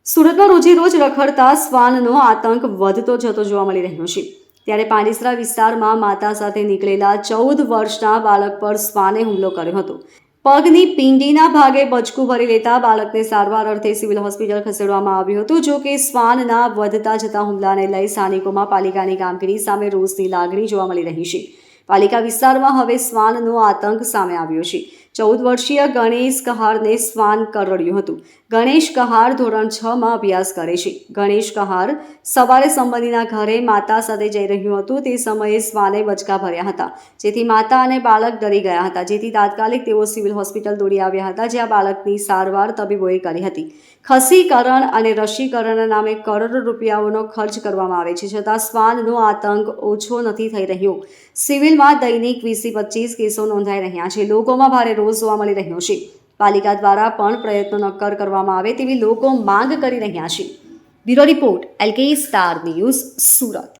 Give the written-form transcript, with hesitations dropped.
સુરતમાં રોજેરોજ રખડતા શ્વાનનો આતંક વધતો જતો જોવા મળી રહ્યો છે. ત્યારે પાંડેસરા વિસ્તારમાં માતા સાથે નીકળેલા 14 વર્ષના બાળક પર શ્વાને હુમલો કર્યો હતો. પગની પીંડીના ભાગે બચકું ભરી લેતા બાળકને સારવાર અર્થે સિવિલ હોસ્પિટલ ખસેડવામાં આવ્યું હતું. જો કે શ્વાનના વધતા જતા હુમલાને લઈ સ્થાનિકોમાં પાલિકાની કામગીરી સામે રોષની લાગણી જોવા મળી રહી છે. પાલિકા વિસ્તારમાં હવે શ્વાનનો આતંક સામે આવ્યો છે. 14 વર્ષીય ગણેશ કહારને શ્વાન કરડ્યું હતું. ગણેશ કહાર ધોરણ 6 માં અભ્યાસ કરે છે. ગણેશ કહાર સવારે સંબંધીના ઘરે માતા સાથે જઈ રહ્યું હતું. તે સમયે શ્વાને બચકા ભર્યા હતા, જેથી માતા અને બાળક ડરી ગયા હતા. જેથી તાત્કાલિક તેઓ સિવિલ હોસ્પિટલ દોડી આવ્યા હતા, જ્યાં બાળકની સારવાર તબીબોએ કરી હતી. ખસીકરણ અને રસીકરણના નામે કરોડો રૂપિયાઓનો ખર્ચ કરવામાં આવે છે, છતાં શ્વાનનો આતંક ઓછો નથી થઈ રહ્યો. સિવિલમાં દૈનિક 20 થી 25 કેસો નોંધાઈ રહ્યા છે. લોકોમાં ભારે રોષ જોવા મળી રહ્યો છે. પાલિકા દ્વારા પણ પ્રયત્નો નક્કર કરવામાં આવે તેવી લોકો માંગ કરી રહ્યા છે. Bureau report, LK star news, Surat.